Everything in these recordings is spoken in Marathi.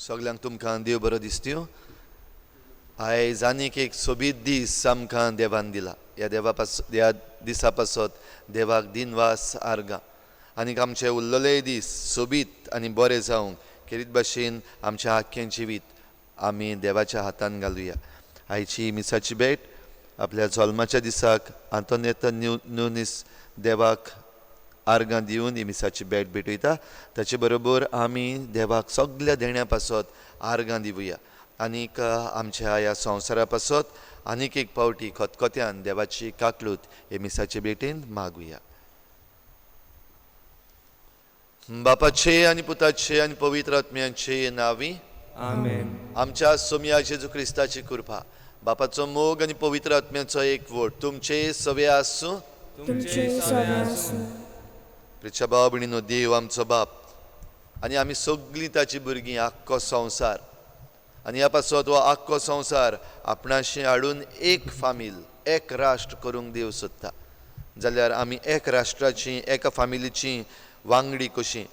सगळ्यांक तुमकां देव बरो दिसत्यो. आयज आनीक एक सोबीत दीस आमकां देवान दिला. ह्या दिसा पासत देवाक दिनवास आर्गां आनीक आमचे उरलेले दीस सोबीत आनी बरे जावंक खेरीत भाशेन आमचें आख्खें जिवीत आमी देवाच्या हातान घालुया. आयची मिसाची भेट आपल्या जल्माच्या दिसाक आंतोनेत न्यूनीस देवाक आर्गां दिवन ही मिसाची भेट भेटयता. ताचे बरोबर आमी देवाक सगळ्या देण्या पासत आर्गां दिवया आनीक आमच्या ह्या संवसारा पासत आनीक एक पावटी खतखत्यान देवाची काकलूत हे मिसाचे भेटेन मागुया. बापाचे आनी पुताचे आनी पवित्र आत्म्याचे नांवी आमेन. आमच्या सोम्या जेजू क्रिस्ताची कृपा, बापाचो मोग आनी पवित्र आत्म्याचो एकवट तुमचे सवे आसूं. प्रिच्या भाव भयणीनो, देव आमचो बाप आनी आमी सगळीं ताची भुरगीं आख्खो संवसार आनी ह्या पासत हो आख्खो संवसार आपणाशी हाडून एक फामील एक राष्ट्र करूंक देव सोदता. जाल्यार आमी एक राष्ट्राची एका फामिलीची वांगडी कशीं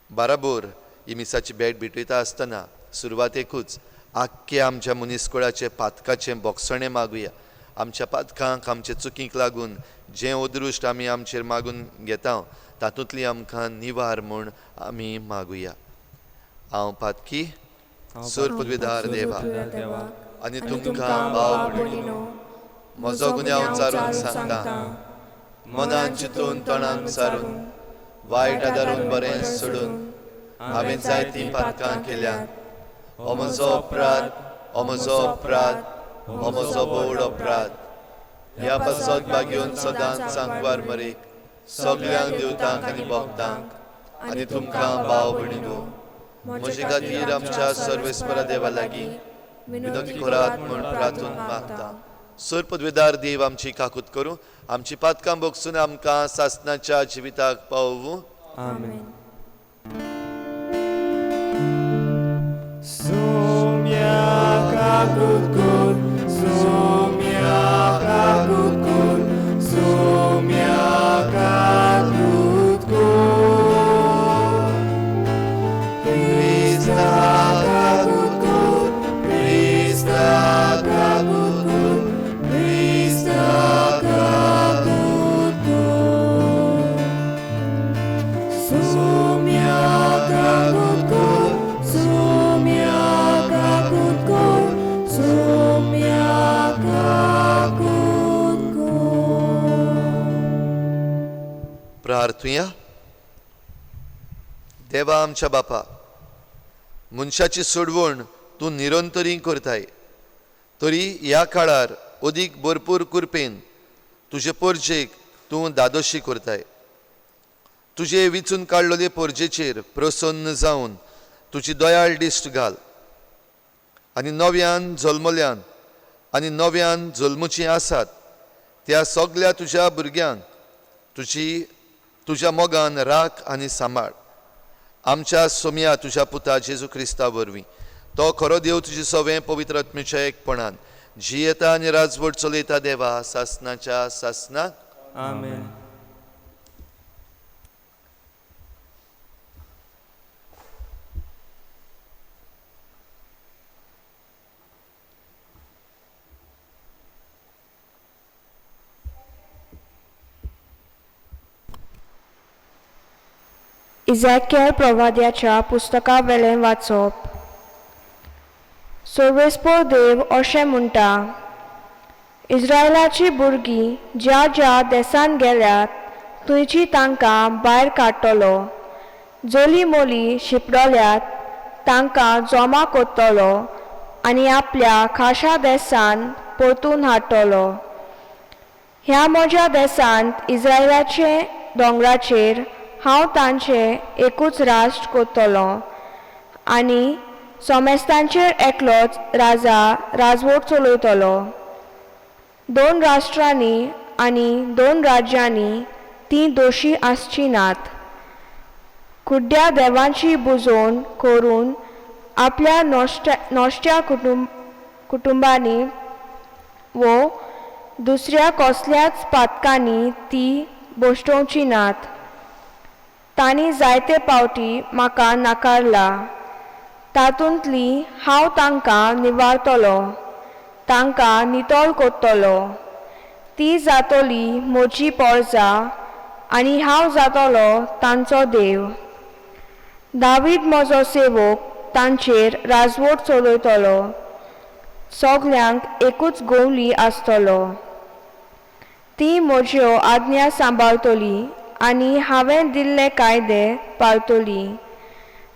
बाराबोर ही मिसाची भेट भेटयता आसतना सुरवातेकूच आख्ख्या आमच्या मनीसकुळाचे पातकाचें बोगसणें मागुया. आमच्या पातकांक आमच्या चुकींक लागून जें ओदृश्ट आमी आमचेर मागून घेता तातूंतली आमकां निवार म्हूण आमी मागुया. हांव पातकी सूर पदवीदार देवा आनी तुमकां भाव भयणीनो, म्हजो गुन्यांव चारून सांगता, मनान चिंतून तोंडान सारून वायट आदारून बरें सोडून हांवें जायतीं पातकां केल्यात. हो म्हजो अपराध, हो म्हजो अपराध, हो म्हजो बोड अपराध. ह्या पासत भाग्योन सदांच सांगवार मरेक सगळ्यांक देवतांक आनी भक्तांक आनी तुमकां भाव भयणीनो, म्हजे खातीर आमच्या सर्वेस्परा देवा लागीं विनंती करात म्हूण प्रार्थून मागता. सूर पदवीदार देव आमची काकूत करूं, आमची पातकां भोगसून आमकां सासणाच्या जिविताक पावूं. आमेन. सोम्या काकूत कर, सोम्या काकूत कर, सोम्या काकूत कर. क्रिस्ता काकूत कर, क्रिस्ता काकूत कर, क्रिस्ता काकूत कर. सोम्या काकूत कर, सोम्या काकूत कर, सोम्या काकूत कर. प्रार्थुया. देवा आमच्या बापा, मनशाची सोडवण तूं निरंतरी करताय, तरी ह्या काळार अदीक भरपूर कृपेन तुजे पोरजेक तूं दादोशी करताय. तुजे विचून काडलेले पोरजेचेर प्रसन्न जावन तुजी दयाळ दिश्ट घाल आनी नव्यान जल्मल्यान आनी नव्यान जल्मुची आसात त्या सगळ्या तुज्या भुरग्यांक तुज्या मोगान राख आनी सांबाळ. आमच्या सोम्या तुज्या पुता जेजू क्रिस्ता वरवीं तो खरो देव तुजे सवें पवित्र आत्म्याच्या एकपणान जियेता आनी राजवट चलयता देवा सासणाच्या सासणाक. आमेन. इझॅक्यल प्रवाद्याच्या पुस्तका वेलें वाचप. सर्वेस्पर देव अशें म्हणटा, इस्रायलाची भुरगीं ज्या ज्या देसान गेल्यात थंयची तांकां भायर काडटलो. जोली मोली शिपडल्यात तांकां जमा करतलो आनी आपल्या खाशा देसान परतून हाडटलो. ह्या म्हज्या देसांत इस्रायलाचे दोंगराचेर हांव तांचें एकूच राष्ट्र करतलो आनी सोमेस्तांचेर एकलोच राजा राजवट चलयतलो. 2 राष्ट्रांनी आनी 2 राज्यांनी तीं दोशी आसची नात. कुड्ड्या देवांची बुजोवन करून आपल्या नोश्ट्या कुटुंबांनी वो दुसऱ्या कसल्याच पातकांनी ती बोश्टोवची नात. तांणी जायते पावटी म्हाका नाकारला. तातूंतली हांव तांकां निवारतलो, तांकां नितळ कोत्तलो. ती जातोली म्हजी पोरजां आनी हांव जातोलो तांचो देव. दावीद म्हजो सेवक तांचेर राजवट चलयतलो. सगल्यांक एकूच गवली आसतलो. ती म्हज्यो आज्ञा सांबाळटली आनी हांवें दिल्ले कायदे पाळटली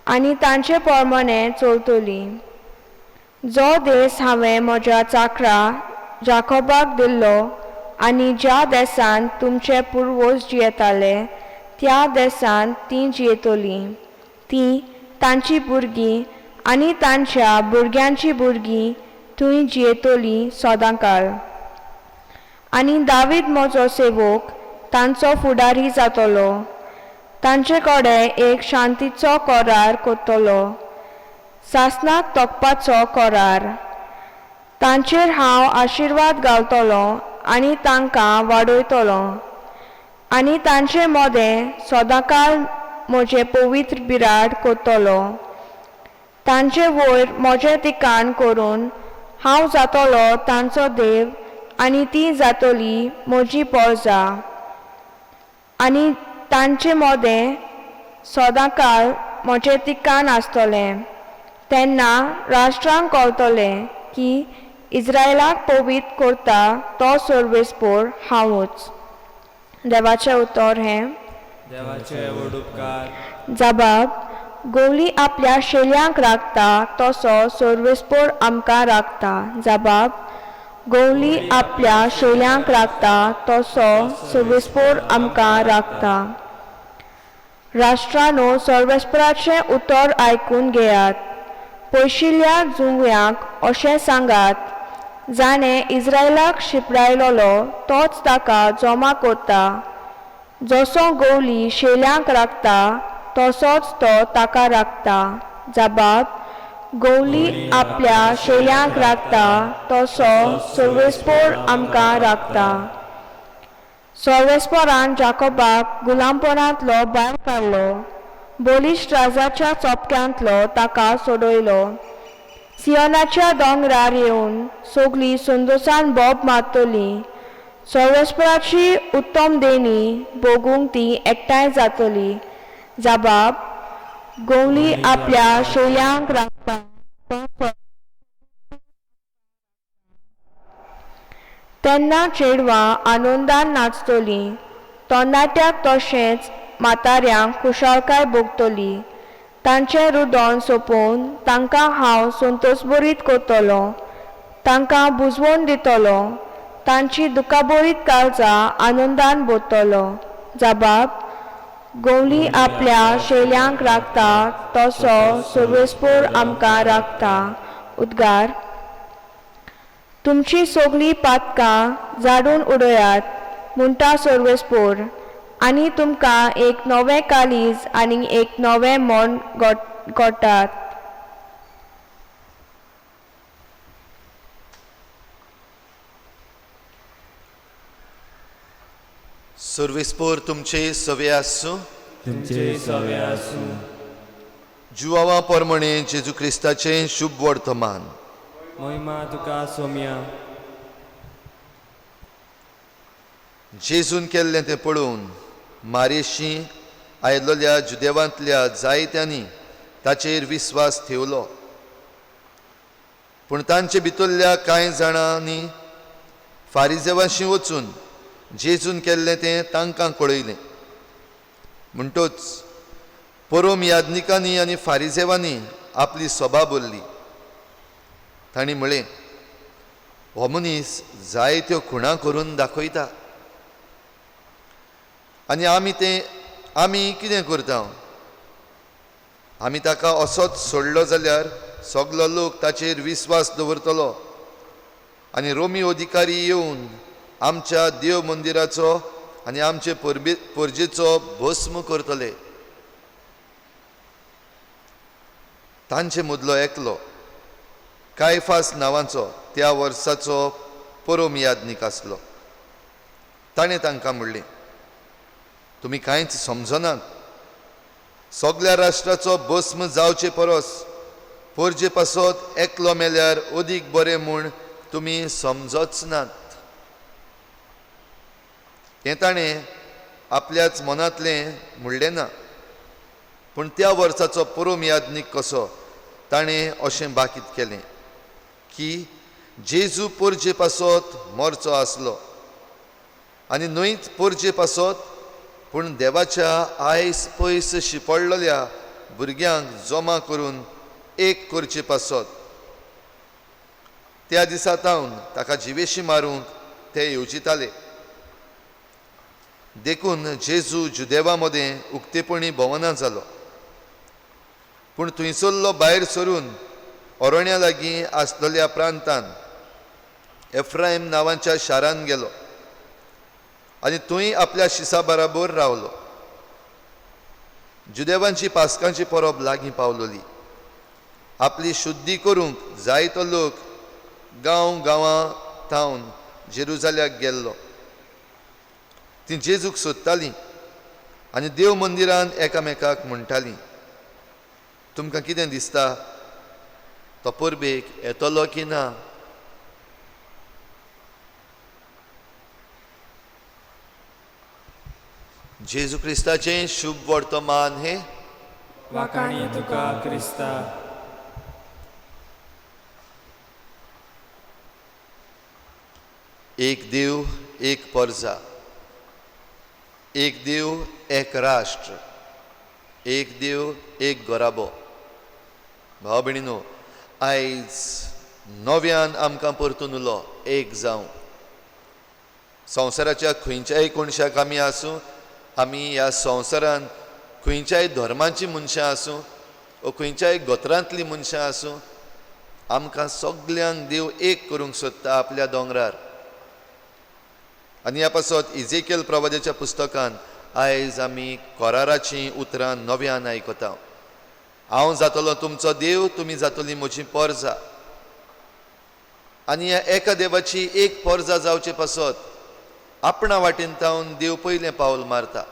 आनी तांचे प्रमाणे चलतली. जो देश हांवें म्हज्या चाकरा जाकोबाक दिल्लो आनी ज्या देशांत तुमचे पुर्वज जियेताले त्या देशांत तीं जियेतलीं. तीं तांची भुरगीं आनी तांच्या भुरग्यांची भुरगीं थंय जियेतलीं सदांकाळ. आनी दावीद म्हजो सेवक तांचो फुडारी जातलो. तांचे कडेन एक शांतीचो करार करतलो, सासणाक तोखपाचो करार. तांचेर हांव आशिर्वाद घालतलो आनी तांकां वाडयतलो. आनी तांचे मोदें सदांकाळ म्हजें पवित्र बिराड करतलो. तांचे वयर म्हजें ठिकाण करून हांव जातलो तांचो देव आनी तीं जातलीं म्हजीं पोरजां. आनी तांचे मोदें सदांकाळ म्हजें ठिकाण आसतलें. तेन्ना राष्ट्रांक कळटलें की इस्रायलाक पवित्र करता तो सर्वेस्पोर हांवूच. देवाचें उतर हें. देवाचे व्हड उपकार. जबाब. गवली आपल्या शेल्यांक राखता तसो सर्वेस्पोर आमकां राखता. जबाब. गवली आपल्या शेल्यांक राखता तसो सर्वेस्पोर आमकां राखता. राष्ट्रांनो, सर्वेस्पराचें उतर आयकून घेयात. पयशिल्ल्या जुंव्यांक अशें सांगात, जाणें इस्रायलाक शिपडायलोलो तोच ताका जमा करता. जसो गवली शेल्यांक राखता तसोच तो ताका राखता. जबाब. गवली आपल्या शेल्यांक राखता तसो सर्वेस्पोर आमकां राखता. सर्वेस्पोरान जाकोबाक गुलामपणांतलो भायर काडलो. बोलिश्ट राजाच्या चोपक्यांतलो ताका सोडयलो. सियोनाच्या दोंगरार येवन सगळीं संतोशान बोब मारतलीं. सर्वेस्पराची उत्तम देणी भोगूंक तीं एकठांय जातलीं. जबाब. गवली आपल्या शेल्यांक राखता तसो. तेन्ना चेडवां आनंदान नाचतलीं. तरणाट्यांक तशेंच म्हाताऱ्यांक खुशालकाय भोगतली. तांचें रुदन सोंपोवन तांकां हांव संतोशभरीत करतलो. तांकां बुजवण दितलो. तांची दुखाभरीत काळजां आनंदान भरतलो. जबाब. गवली आपल्या शेल्यांक राखता तसो सर्वेस्पोर आमकां राखता. उद्गार. तुमची सगळीं पातकां झाडून उडयात म्हणटा सर्वेस्पोर, आनी तुमकां एक नवें कालीज आनी एक नवें मोन घडटात. सर्वेस्पोर तुमचे सवे आसूं. तुमचे सवे आसूं. जुवावा पोरमणे जेजू क्रिस्ताचें शुभ वर्तमान. महिमा तुका सोम्या. जेजून केल्लें तें पळोवन मारेशी आयिल्ल्या जुदेवांतल्या जायत्यांनी ताचेर विस्वास ठेवलो. पूण तांचे भितरल्या कांय जाणांनी फारिजेवांशी वचून जेजून केल्लें तें तांकां कळयलें. म्हणटच परोम याज्ञिकांनी आनी फारिजेवांनी आपली सभा भरली. तांणी म्हळें, हो मनीस जायत्यो खुणां करून दाखयता आनी आमी कितें करता? आमी ताका असोच सोडलो जाल्यार सगलो लोक ताचेर विस्वास दवरतलो आनी रोमी अधिकारी येवन आमच्या देव मंदिराचो आनी आमचे परजेचो भस्म करतले. तांचे मदलो एकलो कायफास नांवाचो त्या वर्साचो परोम याज्ञीक आसलो. ताणें तांकां म्हणलें, तुमी कांयच समजनात. सगल्या राष्ट्राचो भस्म जावचे परस पोरजे पासत एकलो मेल्यार अदीक बरें म्हूण तुमी समजोच नात. हें ताणें आपल्याच मनांतलें म्हणलें ना, पूण त्या वर्साचो पुरोम यादनीक कसो ताणें अशें बाकीत केलें की जेजू पोरजे पासत मरचो आसलो आनी न्हयच पोरजे पासत पूण देवाच्या आयस पयस शिपडलेल्या भुरग्यांक जमा करून एक करचे पासत. त्या दिसा तावन ताका जिवेशी मारूंक ते येवजिताले. देखून जेजू जुदेवा मदें उक्तेपणी भोवना जालो, पूण थंयसरलो भायर सरून अरण्या लागीं आसलेल्या प्रांतांत एफ्रायम नांवाच्या शारांत गेलो आनी थंय आपल्या शिसा बराबर रावलो. जुदेवांची पासकांची परब लागीं पावलोली. आपली शुद्धी करूंक जायतो लोक गांवां थावन जेरुजाल्याक गेल्लो. ती जेजूक सोदतालीं आनी देव मंदिरांत एकामेकाक म्हणटालीं, तुमकां कितें दिसता, तो परबेक येतलो की ना? जेजू क्रिस्ताचें शुभ वर्तमान हे वाकाणी तुका क्रिस्ता. एक देव एक पर्जा, एक देव एक राष्ट्र, एक देव एक गराबो. भाव भयणीनो, आयज नव्यान आमकां परतून उलो एक जावं. संवसाराच्या खंयच्याय कोणशाक आमी आसूं, आमी ह्या संवसारांत खंयच्याय धर्माची मनशां आसूं वा खंयच्याय गोत्रांतलीं मनशां आसूं, आमकां सगल्यांक देव एक करूंक सोदता आपल्या दोंगरार. आनी ह्या पासत इजेकियल प्रवाद्याच्या पुस्तकांत आयज आमी कोराराचीं उतरां नव्यान आयकता. हांव जातलो तुमचो देव, तुमी जातली म्हजी पर्जा. आनी ह्या एका देवाची एक पर्जा जावचे पासत आपणा वाटेन तावन देव पयलें पावल मारता.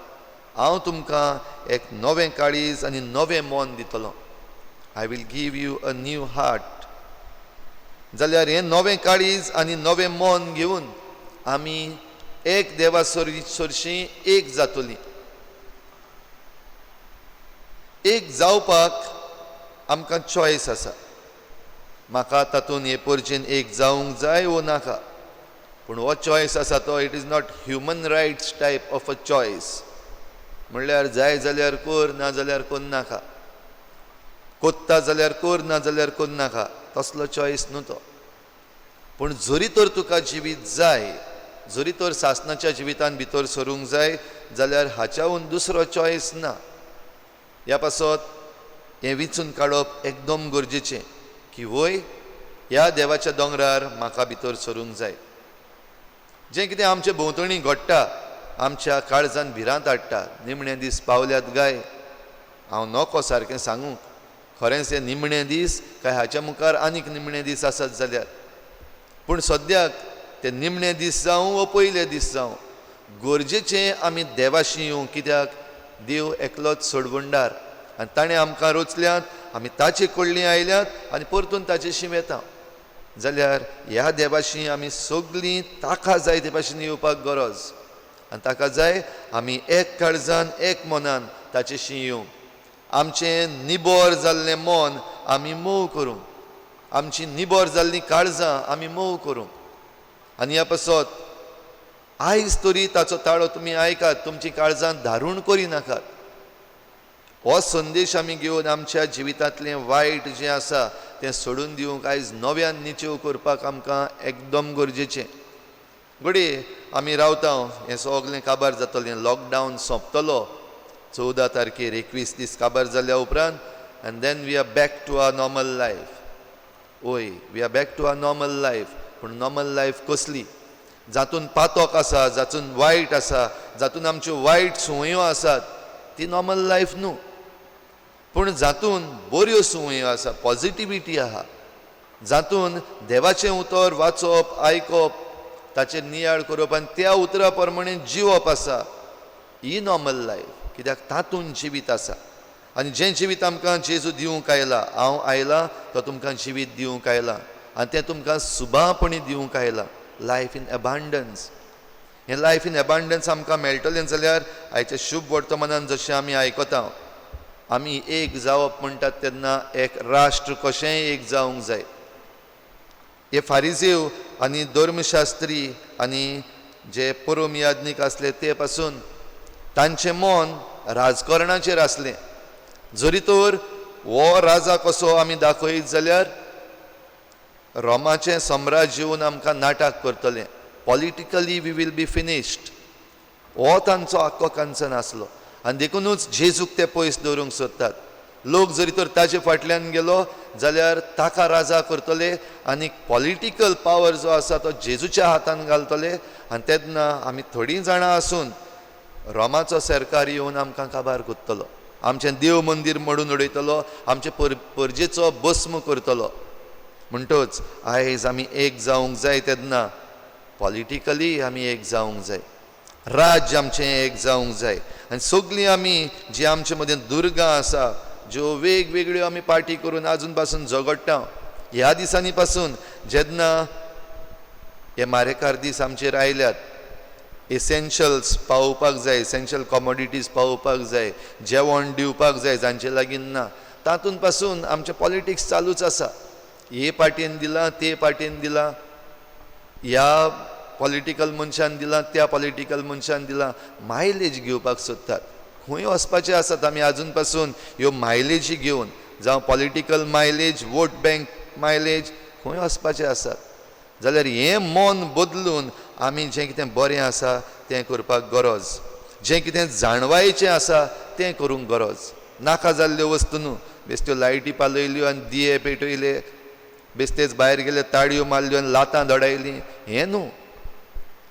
हांव तुमकां एक नवें काळीज आनी नवें मन दितलो. I will give you a new heart. जाल्यार हें नवें काळीज आनी नवें मन घेवन आमी एक देवा सरशीं एक जातलीं. एक जावपाक आमकां चॉयस आसा. म्हाका तातूंत हे परजेन एक जावंक जाय वो नाका, पूण हो चॉयस आसा तो it is not human rights type of a choice. म्हणल्यार जाय जाल्यार कर, ना जाल्यार कोन्न नाका, कोत्ता जाल्यार कर, ना जाल्यार कोन्न नाका, तसलो चॉयस न्हू तो. पूण जरी तर तुका जिवीत जाय, जरी तर सासणाच्या जिवितान भितर सरूंक जाय, जाल्यार हाच्याहून दुसरो चॉयस ना. ह्या पासत हें विचून काडप एकदम गरजेचें की वय ह्या देवाच्या दोंगरार म्हाका भितर सरूंक जाय. जें कितें आमचे भोंवतणी घडटा आमच्या काळजान भिरांत हाडटा. निमणे दीस पावल्यात गाय. हांव नोको सारकें सांगूंक, खरेंच हे निमणे दीस काय हाच्या मुखार आनीक निमणे दीस आसात जाल्यार, पूण सद्याक ते निमणे दीस जावं वा पयले दीस जावं, गरजेचें आमी देवाशी येवं. कित्याक देव एकलोच सोडवंडार आनी ताणें आमकां रचल्यात, आमी ताचे कडलीं आयल्यात आनी परतून ताचेशी वेता. जाल्यार ह्या देवाशी आमी सगळीं ताका जाय ते भाशेन येवपाक गरज. आनी ताका जाय आमी एक काळजान एक मनान ताचेशी येवं. आमचें निबोर जाल्लें मन आमी मोव करूं, आमची निबोर जाल्लीं काळजां आमी मोव करूं. आनी ह्या पासत आयज तरी ताचो ताळो तुमी आयकात, तुमची काळजां धारूण करिनाकात. हो संदेश आमी घेवन आमच्या जिवितांतलें वायट जें आसा तें सोडून दिवंक आयज नव्यान निचेव करपाक आमकां एकदम गरजेचें. घडये आमी रावता, हें सगलें काबार जातलें, लॉकडावन सोंपतलो 14 तारखेर 21 दीस काबार जाल्या उपरांत, and then we are back to our normal life. ओय, we are back to our normal life. पूण नॉर्मल लायफ कसली? जातून पातोक आसा, जातून वायट आसा, जातून आमच्यो वायट संवयो आसात, ती नॉर्मल लायफ न्हू. पूण जातून बऱ्यो संवयो आसा, पॉजिटिविटी आहा, जातून देवाचें उतर वाचप, आयकप, ताचेर नियाळ करप आनी त्या उतरा प्रमाणे जिवप आसा, ही नॉर्मल लायफ. कित्याक तातूंत जिवीत आसा. आनी जें जिवीत आमकां जेजू दिवंक आयला, हांव आयला तो तुमकां जिवीत दिवंक आयला आनी तें तुमकां सुबापणी दिवंक आयला. Life in abundance. हें लायफ इन एबांडन्स आमकां मेळटलें जाल्यार आयच्या शुभ वर्तमानान जशें आमी आयकता, आमी एक जावप म्हणटात तेन्ना एक राष्ट्र कशेंय एक जावंक जाय. हे फारिजेव आनी धर्मशास्त्री आनी जे पुरोम याज्ञीक आसले ते पासून तांचें मन राजकारणाचेर आसलें. जरी तर हो राजा कसो आमी दाखयत जाल्यार रोमाचें सम्राज्य येवन आमकां नाटक करतलें. Politically we will be finished. हो तांचो आख्खो कन्सर्न आसलो आनी देखूनच जेजूक ते पयस दवरूंक सोदतात. लोक जरी तर ताचे फाटल्यान गेलो जाल्यार ताका राजा करतले आनी पॉलिटिकल पावर जो आसा तो जेजूच्या हातान घालतले आनी तेन्ना आमी थोडीं जाणां आसून रोमाचो सरकार येवन आमकां काबार कोत्तलो, आमचें देव मंदीर मोडून उडयतलो, आमचे परजेचो भस्म करतलो. म्हणटच आयज आमी एक जावंक जाय तेन्ना पॉलिटिकली आमी एक जावंक जाय, राज्य आमचें एक जावंक जाय आनी सगळीं आमी जी आमचे मदें दुर्गां आसा, ज्यो वेगवेगळ्यो आमी पार्टी करून आजून पासून झगडटा, ह्या दिसांनी पासून जेन्ना हे मारेकार दीस आमचेर आयल्यात, एसेन्शियल्स पावोवपाक जाय, एसेन्शियल कमोडिटीज पावोवपाक जाय, जेवण दिवपाक जाय जांचे लागीं ना, तातूंत पासून आमचें पॉलिटिक्स चालूच आसा. हे पार्टीन दिलां, ते पार्टीन दिलां, ह्या पॉलिटिकल मनशान दिलां, त्या पॉलिटिकल मनशान दिलां. मायलेज घेवपाक सोदतात. खंय वचपाचें आसात आमी आजून पासून ह्यो मायलेजी घेवन, जावं political mileage, vote bank mileage, खंय वचपाचें आसात जाल्यार हें मन बदलून आमी जें कितें बरें आसा तें करपाक गरज, जें कितें जाणवायेचें आसा तें करूंक गरज. नाका जाल्ल्यो वस्तू न्हू, बेश्ट्यो लायटी पालयल्यो आनी दिये पेटयले, बेश्टेच भायर गेले, ताळयो मारल्यो आनी लातां धडायलीं, हें न्हू.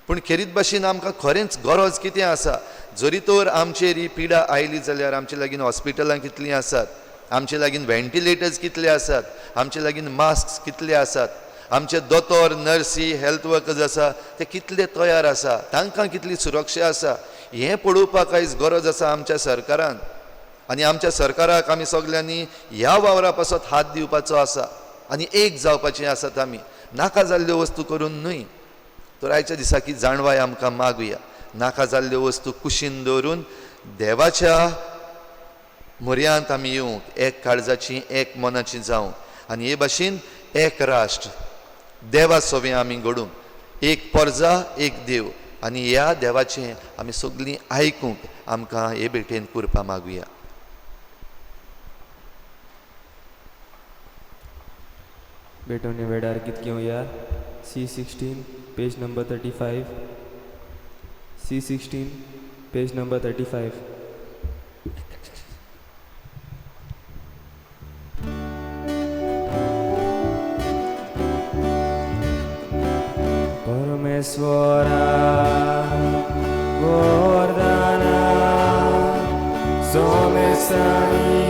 पूण खेरीत भाशेन आमकां खरेंच गरज कितें आसा. जरी तर आमचेर ही पिडा आयली जाल्यार आमचे लागीं हॉस्पिटलां कितलीं आसात, आमचे लागीं व्हेंटिलेटर्स कितले आसात, आमचे लागीं मास्क कितले आसात, आमचे दोतोर, नर्सी, हेल्थ वर्कर्स आसा ते कितले तयार आसा, तांकां कितली सुरक्षा आसा, हें पळोवपाक आयज गरज आसा आमच्या सरकारान. आनी आमच्या सरकाराक आमी सगल्यांनी ह्या वावरा पासत हात दिवपाचो आसा आनी एक जावपाचें आसात. आमी नाका जाल्ल्यो वस्तू करून न्हय, तर आयच्या दिसाकी जाणवाय आमकां मागुया. नाका जाल्ल्यो वस्तू कुशीन दवरून देवाच्या म्हऱ्यांत आमी येवंक, एक काळजाची, एक मनाची जावंक आनी हे भाशेन एक राष्ट्र देवा सोबे आमी घडूंक, एक परजा, एक देव आनी ह्या देवाचें आमी सगळीं आयकूंक आमकां हे भेटेन करपा मागुया. भेटोवणे वेळार गीत घेवया. C16 page number 35. C16 page number 35. परमेश्वरा वरदाना सोमेसानी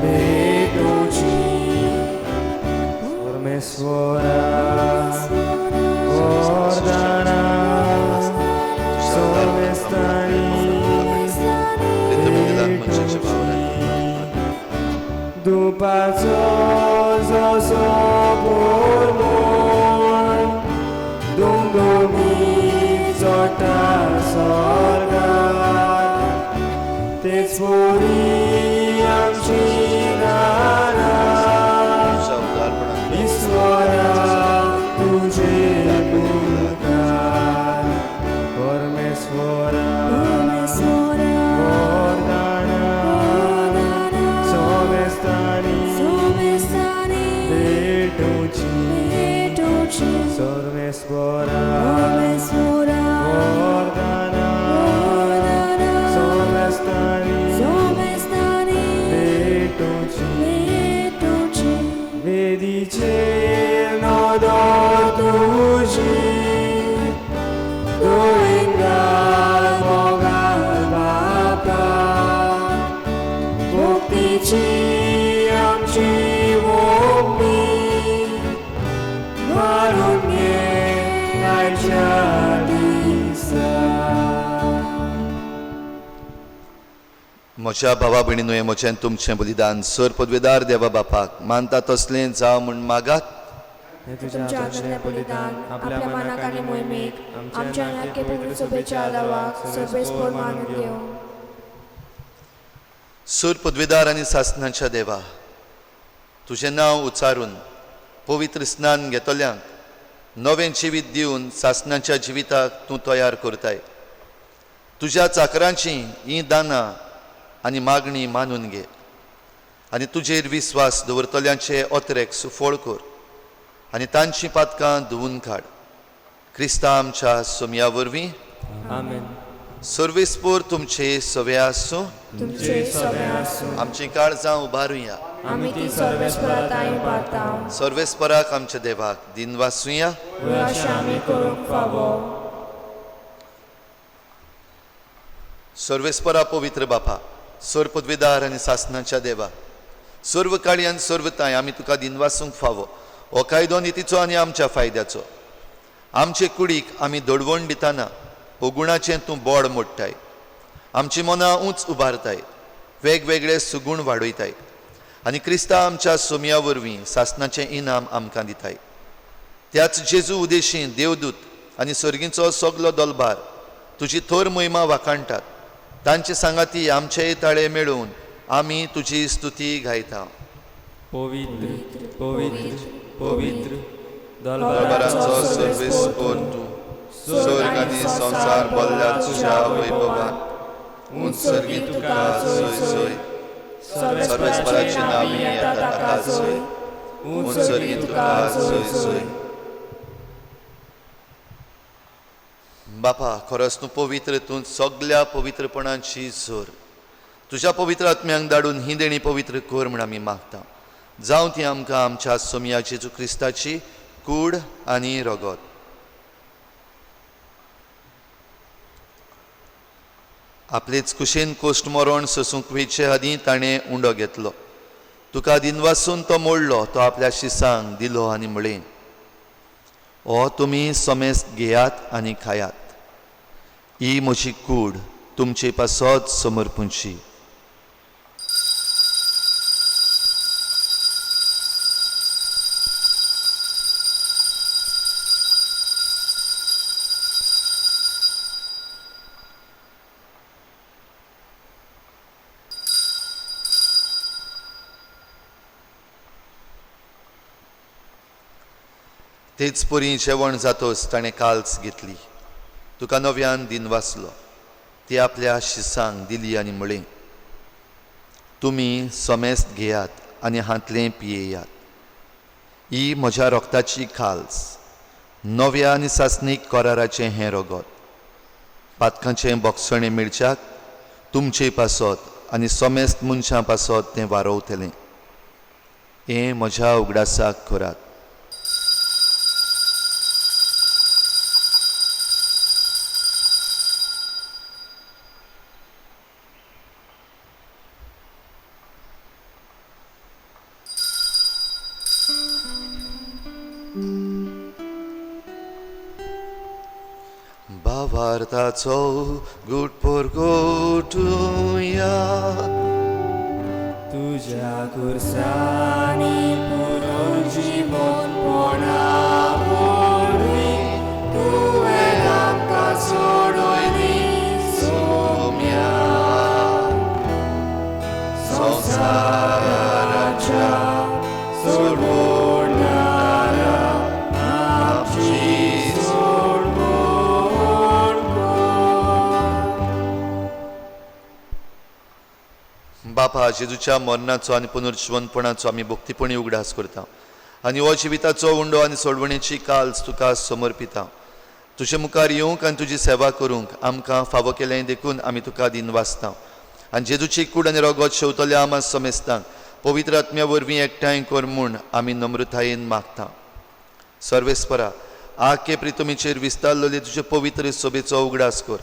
भेटोची. परमेश्वरा वरदाना सोमेसानी दुपाचो जसो बोलमोन दुमदुमी जोडटा स्वर्गार, तेच पोरी आमची गाना ईश्वरा तुझे गुणगान. परमेश्वरा वरदाना सोमेस्तानी भेटोची. सर्वेश्वरा वरदाना सोमेस्तानी भेटोची. वेदीचेर नदर तुझी दोळिंगार मोगाल बापा, भक्तीची आमची वोगणी मारून घे आयच्या दिसा. म्हज्या भावा भयणींनो, म्हजें तुमचें बलिदान सर पदवेदार देवा बापाक मानता तसलें जावं म्हूण मागात. हे तुमच्या तुझ्या आदरणे बलिदान आपल्या मनाक आनी मोहिमेक आमच्या नाट्य पवित्र सभेच्या आलावाक सर्वेस्पोर मानून घेऊ. सूर पदवेदार आनी सासणाच्या देवा, तुजें नांव उच्चारून पवित्र स्नान घेतल्यांक नवें जिवीत दिवन सासणाच्या जिविताक तूं तयार करताय. तुज्या चाकरांची ही दानां आनी मागणी मानून घे आनी तुजेर विस्वास दवरतल्यांचे ओतरेक सुफोळ कर आनी तांची पातकां धुवून काड. क्रिस्ता आमच्या सोमया वरवीं आमेन. सर्वेस्पोर तुमचे सवे आसूं. तुमचे सवे आसूं. आमची काळजां उबारुया. आमी ती सर्वेस्पराताय उबारता. सर्वेस्पराक आमच्या देवाक दिन वासुया. अशें आमी करूंक फावो. सर्वेस्परा पवित्र बापा, सर पदवेदार आनी सासणाच्या देवा, सर्व काळी आनी सर्वताय आमी तुका दिन वासूंक फावो. हो कायदो नितीचो आनी आमच्या फायद्याचो. आमचे कुडीक आमी दडवण दितना ओगुणाचें तूं बोड मोडटाय. आमची मनां उंच उबारताय, वेगवेगळे सुगूण वाडयताय आनी क्रिस्ता आमच्या सोमया वरवीं सासणाचें इनाम आमकां दिताय. त्याच जेजू उदेशीं देवदूत आनी सर्गीचो सगलो दलबार तुजी थोर महिमा वाखाणटात. तांचे सांगाती आमचेय ताळे मेळून आमी तुजी स्तुती गायता. पवित्र पवित्र पवित्र दलबारांचो सर्वेस्पोर तूं, स्वर्ग आनी संसार भरल्या तुज्या वैभवान. उत्सर्गी तुका सोय सोय, सर्वेस्पराची नांवी येता ताका सोय. उत्सर्गी तुका सोय सोय. बापा, खरोच तूं पवित्र, तूं सगल्या पवित्रपणाची जोर. तुज्या पवित्र आत्म्यांक धाडून ही देणी पवित्र कर म्हूण आमी मागता. जावं ती आमकां आमच्या सोमया जेजू क्रिस्ताची कूड आनी रगत. आपलेच कुशेन कोश्ट मरण सोसूंक वेचे आदीं ताणें उंडो घेतलो. तुका दिन वासून तो मोडलो, तो आपल्या शिसांक दिलो आनी म्हळें, हो तुमी समेस्त घेयात आनी खायात. ही म्हजी कूड तुमचे पासत समर्पूंची. तेच परी जेवण जातोच ताणें काल्स घेतली. तुका नव्यान दिन वाचलो. ती आपल्या शिसांक दिली आनी म्हळें, तुमी समेस्त घेयात आनी हातलें पियेयात. ही म्हज्या रोगताची खाल्स, नव्या आनी सासणीक कराराचें हें रगत. पातकांचें बोगसणें मिरच्याक तुमचे पासत आनी समेस्त मनशां पासत तें वारोवतलें. हें म्हज्या उगडासाक करात. भावार्थाचो गुटपोर गोठुया. तुझ्या कुर्सानी पुनर्जीवन पोणा वरवीं तुवें आमकां सोडयली सोम्या. संवसाराच्या सोडवणारा आमची बापा, जेजूच्या मरणाचो आनी पुनर्जीवनपणाचो आमी भक्तीपणी उगडास करता आनी हो जिविताचो उंडो आनी सोडवणेची काल्स तुका समर्पिता. तुजे मुखार येवंक आनी तुजी सेवा करूंक आमकां फावो केलें देखून आमी तुका दिन वाचता. आनी जेजूची कूड आनी रगत शेवतल्या आमा समेस्तांक पवित्र आत्म्या वरवीं एकठांय कर म्हूण आमी नम्रतायेन मागता. सर्वेस्परा, आख्खे प्रितुमीचेर विस्तारलेले तुजे पवित्र सोबेचो उगडास कर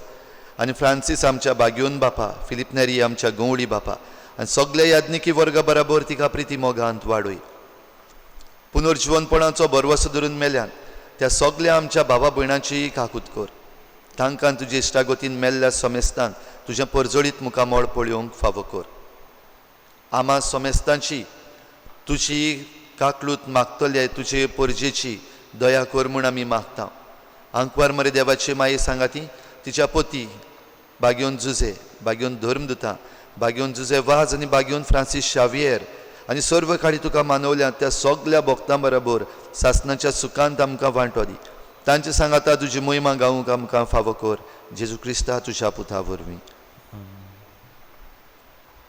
आनी फ्रांसीस आमच्या बाग्योन बापा, फिलिप नेरी आमच्या गवळी बापा आनी सगळे याज्ञिकी वर्गा बराबर तिका प्रिती मोगांत वाडय. पुनर्जीवनपणाचो भरवसो धरून मेल्यान त्या सगळ्या आमच्या भावा भयणांची काकूत कर. तांकां तुजे इश्टागोतीन मेल्ल्या समेस्तांक तुझ्या परजळीत मुखां मोड पळोवंक फावो कर. आमा सोमेस्तांची तुजी काकलूत मागतले तुजे परजेची दया कर म्हूण आमी मागता. आंकवार मरे देवाची माये सांगाती तिच्या पोती बागेवन जुजे, बागेवन धर्मदुता, बागेवन जुजे वाज आनी बागेवन फ्रांसीस शावियर आनी सर्व काळी तुका मानवल्या त्या सगल्या भक्तां बरोबर सासणाच्या सुखांत आमकां वांटो दी. तांचे सांगाता तुजी मोहिमा गावूंक आमकां फावो कर. जेजू क्रिस्ता तुज्या पुता वरवीं.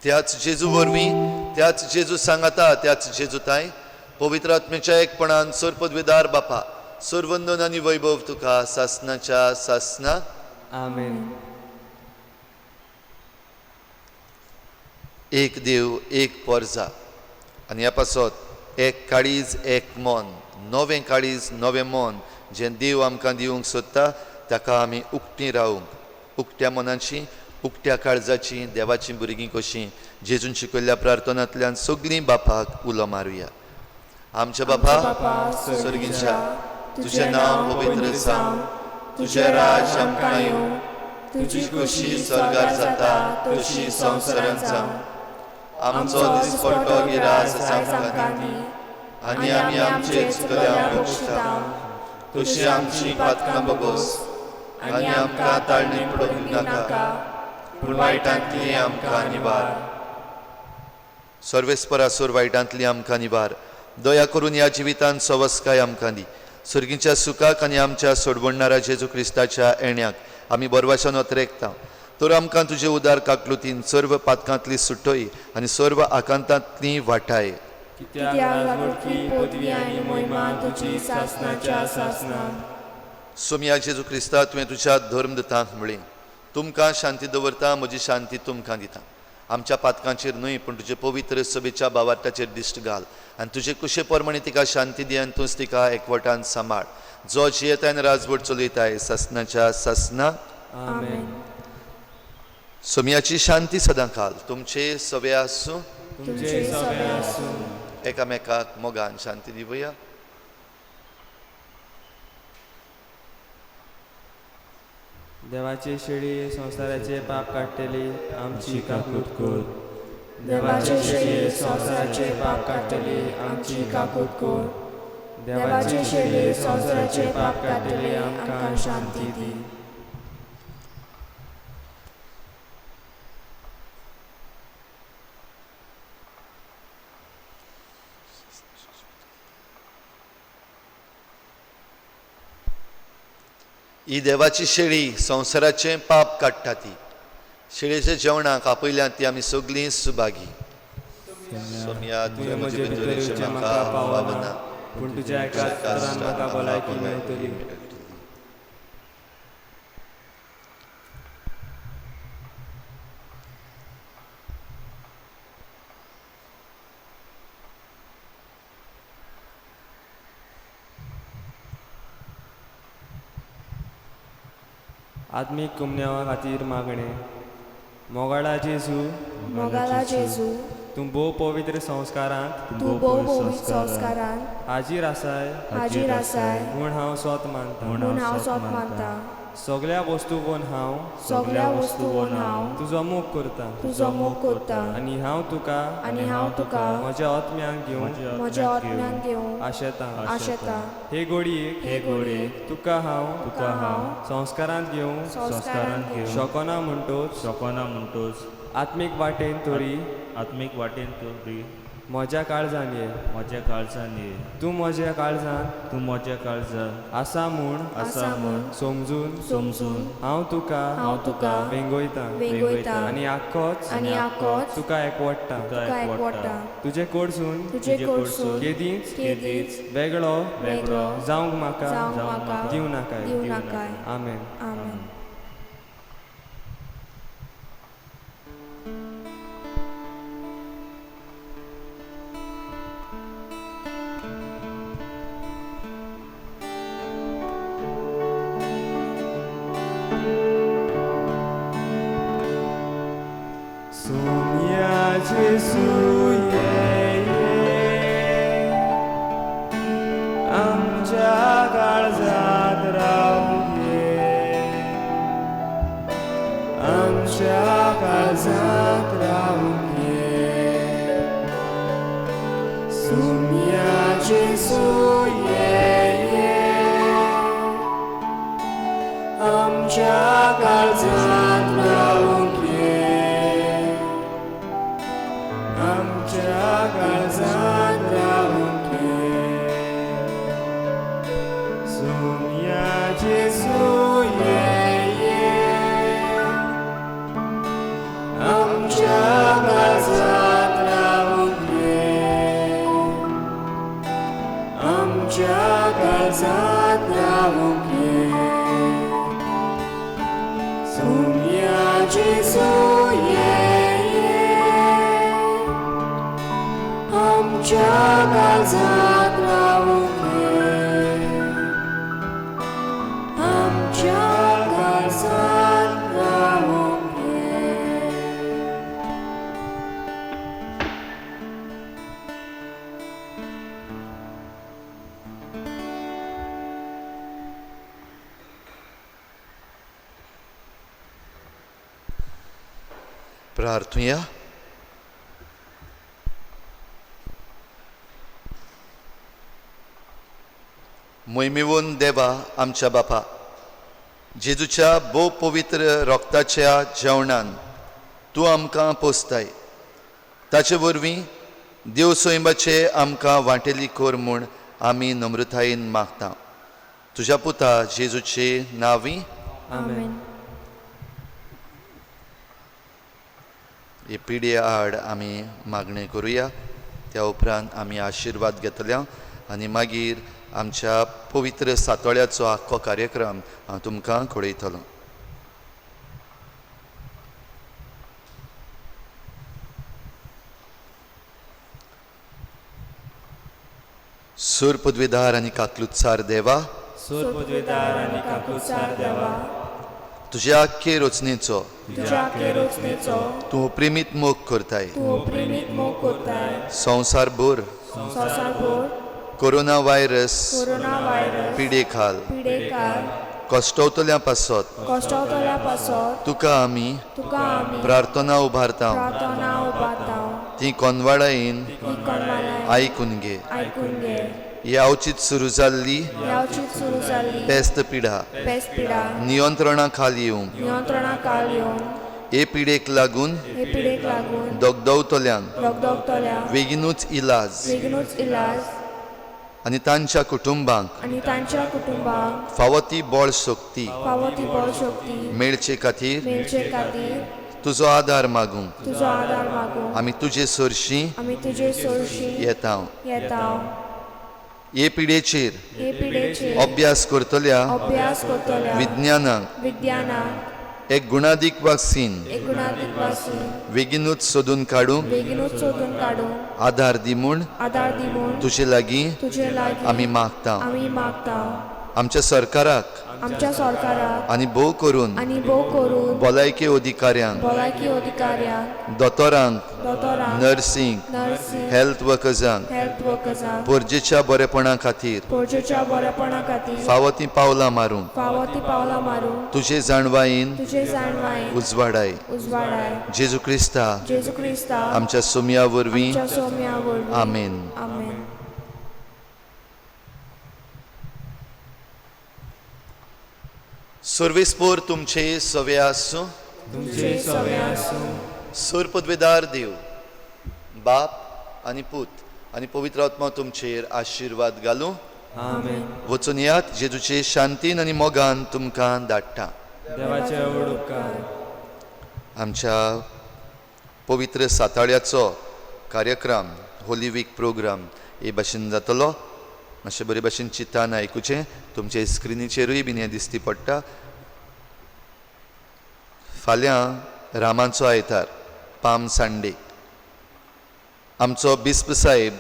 त्याच जेजू वरवीं, त्याच जेजू सांगाता, त्याच जेजू ताय पवित्र आत्म्याच्या एकपणान सर पदवीदार बापा सर्वंदन आनी वैभव तुका सासणाच्या सासना. आमेन. एक देव एक पर्जा आनी ह्या पासत एक काळीज एक मन, नवें काळीज नवें मन जें देव आमकां दिवंक सोदता ताका आमी उक्तीं रावंक, उक्त्या मनाची, उक्त्या काळजाची देवाची भुरगीं कशीं जेजून शिकयल्ल्या प्रार्थनांतल्यान सगळीं बापाक उलो मारुया. आमच्या बापा सर्गीच्या तुजें नांव पवित्र जावं, तुजें राज आमकां येवं, तुजी खुशी स्वर्गार जाता तशी संवसारांत जावं. आमचो दिसपट्टो गिरास आमकां दी आनी आमी आमचे चुकल्यांक बक्षिता तशी आमची पातकां बगोस आनी आमकां ताळणेक पडोवंक नाका पूण वायटांतली आमकां निवार. सर्वेस्परा सोर वायटांतली आमकां निवार. दया करून ह्या जिवितांत सवस्काय आमकां दी. सर्गीच्या सुखाक आनी आमच्या सोडवणाऱ्या जेजू क्रिस्ताच्या येण्याक आमी बरवाशान वतरेकता. तर आमकां तुजे उदार काकलुतीन सर्व पातकांतली सुटोय आनी सर्व आकांतांतली वाटाय. कित्याक लागून पदवी आनी मोहिमा तुजी सासणाच्या सासणान. सोम्या जेजू क्रिस्ता तुवें तुज्या धर्मदतांक म्हळें तुमकां शांती दवरता, म्हजी शांती तुमकां दिता. आमच्या पातकांचेर न्हय पूण तुजे पवित्र सभेच्या भावार्थाचेर दिश्ट घाल आनी तुजे कुशे प्रमाणे तिका शांती दी आनी तूंच तिका एकवटान सांबाळ. जो जियेताय आनी राजवट चलयताय सासणाच्या सासना. आमेन. सोम्याची शांती सदां घाल. तुमचे सवे आसूं. तुमचे सवे आसूं. एकामेकाक मोगान शांती दिवया. देवाची शेळी संसाराचे पाप काडटली आमची काकूट कर. देवाचे शेळये संसाराचे पाप काडटली आमची काकूट कर. देवाचे शेळये संसाराचे पाप काडटली आमकां शांती दी. ही देवाची शेळी संवसाराचें पाप काडटा ती. शेळयेच्या जेवणाक आपयल्यात ती आमी सगळीं सुभागी. सोम्या तुवें म्हजे भितर येवचें म्हाका पावना पूण तुज्या एकाच तरान म्हाका भलायकी मेळटली. आत्मीक कुमन्या खातीर मागणें. मोगाळा जेजू, मोगाला जेजू, तूं भोव पवित्र संस्कारांत तूं भोव पवित्र संस्कारान हाजीर आसाय हाजीर आसाय म्हूण हांव स्वत मानता. म्हूण हांव सोत मानता. सगळ्या वस्तू वोन हांव सगळ्या वस्तू वोन हांव तुजो मोग करता तुजो मोग करता आनी हांव तुका म्हज्या आत्म्यान घेवन म्हज्या आत्म्यान घेवन आशेता. हे घोडयेक तुका हांव संस्कारांत घेवन शोकना म्हणटोच आत्मीक वाटेन तोरी म्हज्या काळजान ये. तूं म्हज्या काळजान आसा म्हूण समजून हांव तुका वेंगोयता आनी आख्खोच तुका एकवडटा. तुजे कडसून केदींच वेगळो जावंक म्हाका दिवं नाकाय. आमेन. आमेन. Sonia Jesu आमच्या काळजात रावून घे. आमच्या आमच्या काळजात रावूंक ये आमच्या काळजात रावूंक ये सोम्या जेसू ये आमच्या काळजात रावूंक ये आमच्या काळजात रावूंक ये सोम्या जेसू ये आमच्या काळजात रावूंक ये आमच्या काळजात रावूंक ये प्रार्थुया. मोहिमेवून देवा आमच्या बापा, जेजूच्या भोव पवित्र रोगताच्या जेवणान तूं आमकां पोसताय. ताचे वरवीं देव सोयंबाचे आमकां वांटेली कोर म्हूण आमी नम्रतायेन मागता. तुज्या पुता जेजूचे नांवी आमेन. हे पिडे आड आमी मागणें करुया. त्या उपरांत आमी आशिर्वाद घेतल्या आनी मागीर आमच्या पवित्र सातोळ्याचो आख्खो कार्यक्रम हांव तुमकां कळयतलो. सूर पदवीदार आनी काकलुत्सार देवा, सूर पदवीदार आनी काकूसार देवा, तुज्या आख्खे रचनेचो तुज्या रचनेचो तूं प्रेमीत मोग करताय. तूं प्रेमीत मोग करताय. संवसारभर संवसारभर कोरोना व्हायरस पिडे खाल पिडेकार कश्टवतल्या पासत कश्टवतल्या पासत तुका आमी तुका आमी प्रार्थना उबारता. प्रार्थना उबारतांव. ती कोनवाडायेन ती कोनवालाय आयकून घे. आयकून घे. ही अवचित सुरू जाल्ली यावचीत सुरू जाल्ली पेस्त पिडा पेस्ट पिडा नियंत्रणा खाली येवंक नियंत्रणा काल येवन हे पिडेक लागून हे पिडेक लागून दोगदवतल्यांक रोगदोगतल्या बेगीनूच इलाज बेगीनूच इलाज आनी तांच्या कुटुंबांक आनी तांच्या कुटुंबाक फावो ती बळ शक्ती फावो ती बळ शक्ती मेळचे खातीर मेळचे खातीर तुजो आदार मागूंक तुजो आदार मागून आमी तुजे सरशी आमी तुजे सोरशी येता. येतांव. हे पिडेचेर हे पिडेचेर अभ्यास करतल्या अभ्यास करतल्या विज्ञानाक विज्ञानाक एक गुणादीक वाक्सीन एक गुणादीक पासून बेगीनूच सोदून काडूंक बेगीनूच सोदून काडून आदार दी म्हूण आदार दिवून तुजे लागीं तुजे लागीं आमी मागता. आमी मागतांव. आमच्या सरकाराक आमच्या सरकाराक आनी भोव करून आनी भोव करून भलायकी अधिकाऱ्यांक भलायकी अधिकाऱ्यांक दोतोरांक दोतोरांक नर्सिंग नर्सिंग हेल्थ वर्कर्सांक हेल्थ वर्कर्सांक परजेच्या बरेपणा खातीर पोरजेच्या बरेपणा खातीर फावो ती पावलां मारूंक फावो ती पावलां मारून तुजे जाणवायेन तुजे जाणवायेन उजवाडाय. उजवाडाय. जेजू क्रिस्ता जेजू क्रिस्ता आमच्या सोम्या वरवीं आमच्या सोम्या वरवीं. आमेन. आमेन. सर्वेस्पोर तुमचे सवे आसूं. तुमचे सवे आसूं. सूर पदवीदार देव बाप आनी पूत आनी पवित्र आत्मा तुमचेर आशिर्वाद घालूं. आमेन. वचून यात जेजूचे शांतीन आनी मोगान तुमकां धाडटा. देवाचे आवड उपकार. आमच्या पवित्र साताळ्याचो कार्यक्रम होली वीक प्रोग्राम हे भाशेन जातलो. मातशें बरे भाशेन चिंतान आयकुचें. तुमचे स्क्रिनीचेरूय बीन हें दिसती पडटा. फाल्यां रामाचो आयतार पाम संडे. आमचो बिस्प साहेब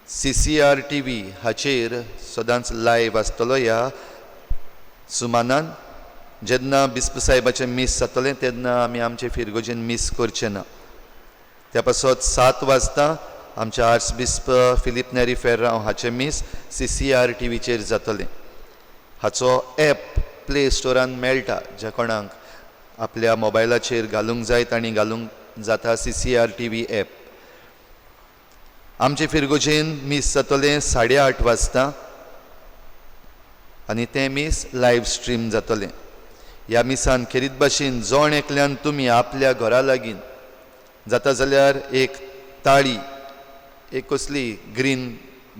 CCR TV हाचेर सदांच लायव्ह आसतलो. ह्या सुमानान जेन्ना बिस्प साहेबाचें मीस जातलें तेन्ना आमी आमचे फिरगोजेन मीस करचें ना. त्या पासत 7 वाजता आमच्या आर्चबिस्प फिलीप नेरी फेर्रांव हाचें मीस CCR TVचेर जातलें. हाचो एप प्ले स्टोरान मेळटा. ज्या कोणाक आपल्या मोबायलाचेर घालूंक जाय तांणी घालूंक जाता CCR TV एप. आमचे फिरगोजेन मीस जातलें 8:30 वाजता आनी तें मीस लायव्ह स्ट्रीम जातलें. ह्या मिसान खेरीत भाशेन जोण एकल्यान तुमी आपल्या घरा लागीं जाता जाल्यार एक ताळी, एक कसली ग्रीन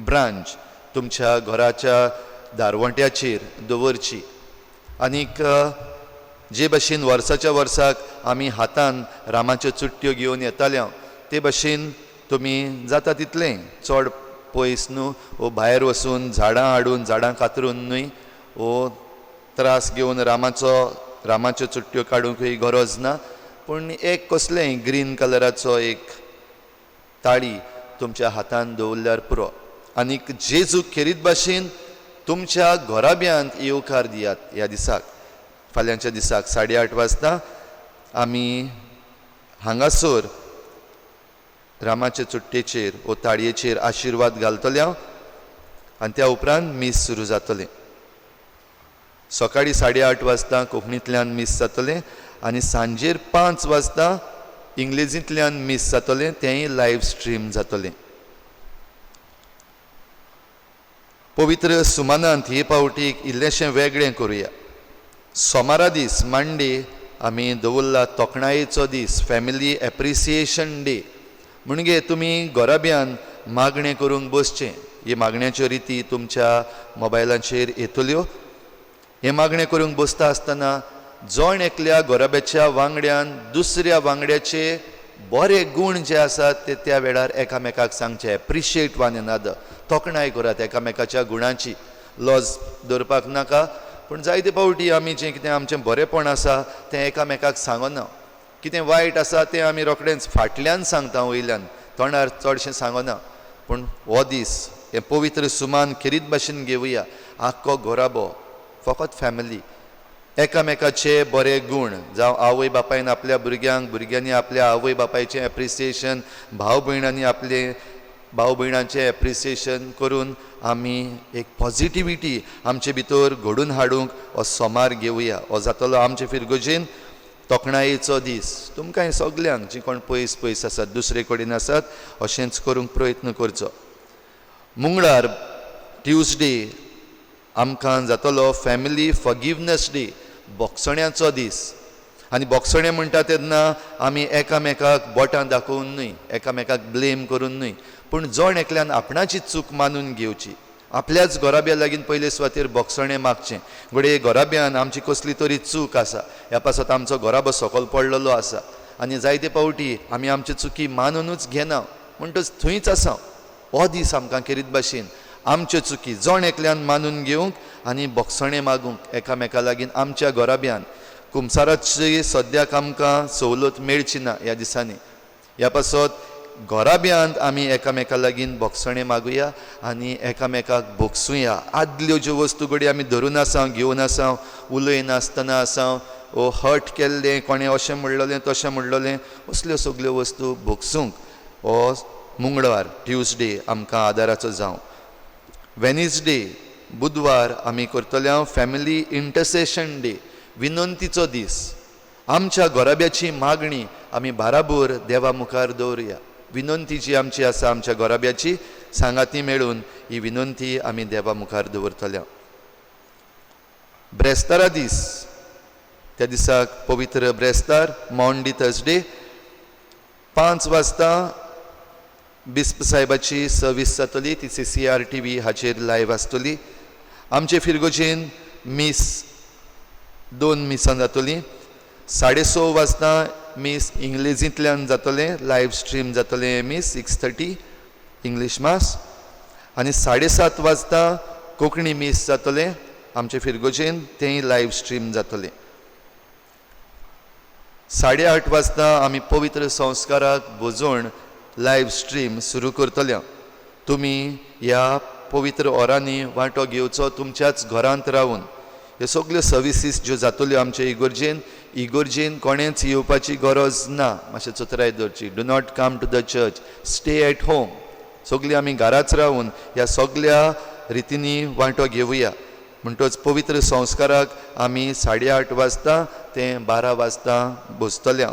ब्रांच तुमच्या घराच्या दारवंट्याचेर दवरची. आनीक जे भाशेन वर्साच्या वर्साक आमी हातान रामाच्यो चुट्ट्यो घेवन येताल्यो ते भाशेन तुमी जाता तितलें चड पयस न्हू वो भायर वचून झाडां हाडून झाडां कातरून न्हय वो त्रास घेवन रामाच्यो चुट्ट्यो काडूंकय गरज ना, पूण एक कसलेंय ग्रीन कलराचो एक ताळी तुमच्या हातान दवरल्यार पुरो. आनीक जेजूक खेरीत भाशेन तुमच्या घोराब्यांत येवकार दियात. ह्या दिसाक फाल्यांच्या दिसाक 8:30 वाजता आमी हांगासर रामाचे चुट्टेचेर वो ताळयेचेर आशिर्वाद घालतले आनी त्या उपरांत मीस सुरू जातलें. सकाळीं 8:30 वाजता कोंकणींतल्यान मीस जातलें आनी सांजेर 5 वाजता इंग्लिजींतल्यान मीस जातलें, तेंय लायव्ह स्ट्रीम जातलें. पवित्र सुमानांत हे पावटीक इल्लेशें वेगळें करुया. सोमारा दीस मंडे आमी दवरला तोखणायेचो दीस, फॅमिली एप्रिसिएशन डे. म्हणजे तुमी घोराब्यान मागणें करूंक बसचें. हे मागण्याच्यो रिती तुमच्या मोबायलाचेर येतल्यो. हे मागणें करूंक बसता आसतना जोण एकल्या घोराब्याच्या वांगड्यान दुसऱ्या वांगड्याचे बरे गूण जे आसात ते त्या वेळार एकामेकाक सांगचे. एप्रिशिएट वन अनदर, तोखणाय करात एकामेकाच्या गुणांची. लॉज दवरपाक नाका, पूण जायते पावटी आमी जें कितें आमचें बरेंपण आसा तें एकामेकाक सांगना. कितें वायट आसा तें आमी रोखडेंच फाटल्यान सांगता, वयल्यान तोंडार चडशें सांगना. पूण हो दीस हें पवित्र सुमान खेरीत भाशेन घेवया. आख्खो घोराबो, फकत फॅमिली, एकामेकाचे बरे गूण जावं आवय बापायन आपल्या भुरग्यांक, भुरग्यांनी आपल्या आवय बापायचें एप्रिसिएशन, भाव भयणांनी आपले भाव भयणांचें एप्रिसिएशन करून आमी एक पॉजिटिविटी आमचे भितर घडून हाडूंक हो सोमार घेवया. हो जातलो आमचे फिरगोजेन तोखणायेचो दीस. तुमकांय सगल्यांक जीं कोण पयस पयस आसात, दुसरे कडेन आसात, अशेंच करूंक प्रयत्न करचो. मंगळार ट्यूजडे आमकां जातलो फॅमिली फॉरगिवनेस डे, बोगसण्याचो दीस. आनी बोगसणें म्हणटा तेन्ना आमी एकामेकाक बोटां दाखोवन न्हय, एकामेकाक ब्लेम करून न्हय, पूण जोण एकल्यान आपणाची चूक मानून घेवची. आपल्याच घोराब्या लागीं पयले सुवातेर बोगसणें मागचें. घोडये घोराब्यान आमची कसली तरी चूक आसा, ह्या पासत आमचो घोराबो सकयल पडलेलो आसा आनी जायते पावटी आमी आमची चुकी मानूनच घेना, म्हणटच थंयच आसा. हो दीस आमकां खेरीत भाशेन आमच्यो चुकी जोण एकल्यान मानून घेवंक आनी बोगसणें मागूंक एकामेका लागीं आमच्या घोराब्यान. कुमसाराची सद्याक आमकां सवलत मेळची ना ह्या दिसांनी. ह्या पासत घोराब्यांत आमी एकामेका लागीं बोगसणें मागुया आनी एकामेकाक बोगसूया. आदल्यो ज्यो वस्तू घडये आमी धरून आसा, घेवन आसा, उलयनासतना आसा, वो हर्ट केल्लें, कोणें अशें म्हणलेलें तशें म्हणलेलें, असल्यो सगल्यो वस्तू बोगसूंक हो मंगळवार ट्यूजडे आमकां आदाराचो जावं. वेनिसडे बुधवार आमी करतले फॅमिली इंटरसेशन डे, विनंतीचो दीस. आमच्या घोराब्याची मागणी आमी बाराबोर देवा मुखार दवरुया. विनंती जी आमची आसा आमच्या घोराब्याची, सांगाती मेळून ही विनंती आमी देवा मुखार दवरतल्या. ब्रेस्तारा दीस, त्या दिसाक पवित्र ब्रेस्तार, माउंडी थर्सडे, 5 वाजता बिस्प साहेबाची सर्वीस जातली. ती CCR TV हाचेर लायव्ह आसतली. आमचे फिरगोजेन मीस 2 मिसां जातली. 6:30 वाजता मीस इंग्लिजींतल्यान जातलें, लायव्ह स्ट्रीम जातलें मीस 6:30 इंग्लीश मास. आनी 7:30 वाजता कोंकणी मीस जातलें आमचे फिरगोजेन, तेंय लायव्ह स्ट्रीम जातलें. 8:30 वाजता आमी पवित्र संस्काराक बोजोवन लायव्ह स्ट्रीम सुरू करतले. तुमी ह्या पवित्र ओरांनी वांटो घेवचो तुमच्याच घरांत रावून. ह्यो सगल्यो सर्विसीस ज्यो जातल्यो आमचे इगोर्जेन कोणेंच येवपाची गरज ना. मातशें चतराय दवरची. Do not come to the church, stay at home. सगलीं आमी घराच रावून ह्या सगल्या रितींनी वांटो घेवया. म्हणटच पवित्र संस्काराक आमी 8:30 वाजता ते 12 वाजता बसतले.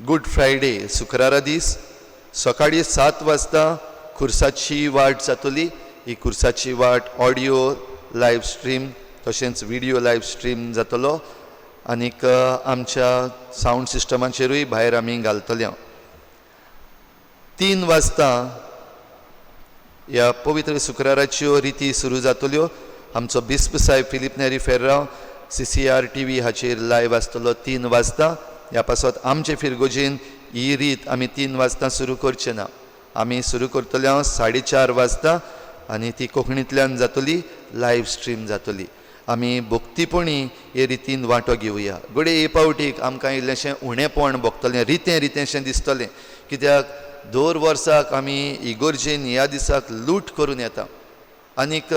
गुड फ्रायडे शुक्रारा दीस सकाळीं 7 वाजता खुर्साची वाट जातली. ही कुर्साची वाट ऑडियो लायव्ह स्ट्रीम तशेंच व्हिडिओ लायव्ह स्ट्रीम जातलो आनीक आमच्या साऊंड सिस्टमाचेरूय भायर आमी घालतले 3 वाजता ह्या पवित्र शुक्राराच्यो रिती सुरू जातल्यो आमचो बिस्प साहेब फिलीप नेरी फेर्रांव CCR TV हाचेर लायव्ह आसतलो 3 वाजता ह्या पासत आमचे फिरगोजेन ही रीत आमी 3 वाजता सुरू करचे ना आमी सुरू करतले 4:30 वाजता आनी ती कोंकणींतल्यान जातली लायव्ह स्ट्रीम जातली आमी भक्तीपणी हे रितीन वांटो घेवया घडये हे पावटीक आमकां इल्लेशें उणेपण भोगतलें रितेंशें दिसतलें कित्याक दर वर्साक आमी इगोर्जेन ह्या दिसाक लूट करून येता आनीक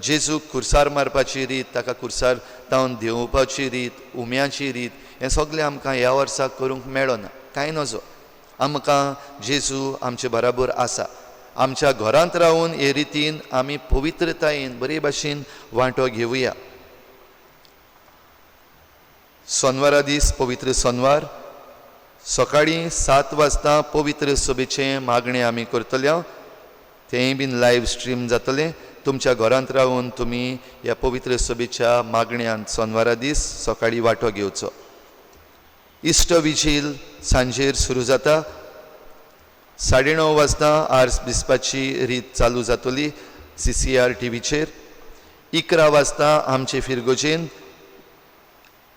जेजूक खुर्सार मारपाची रीत ताका खुर्सार तावन देंवोवपाची रीत उम्याची रीत हें सगळें आमकां ह्या वर्साक करूंक मेळ्ळो ना कांय नजो आमकां जेजू आमचे बराबर आसा आमच्या घरांत रावून हे रितीन आमी पवित्रतायेन बरे भाशेन वांटो घेवया सोनवारा दीस पवित्र सोनवार सकाळीं 7 वाजता पवित्र सभेचें मागणें आमी करतले तेंय बीन लायव्ह स्ट्रीम जातलें तुमच्या घरांत रावून तुमी ह्या पवित्र सभेच्या मागण्यांत सोनवारा दीस सकाळीं वांटो घेवचो इश्ट विजील सांजेर सुरू जाता 9:30 वाजता आर्स बिस्पाची रीत चालू जातली CCR TVचेर 11 वाजता आमचे फिरगोजेन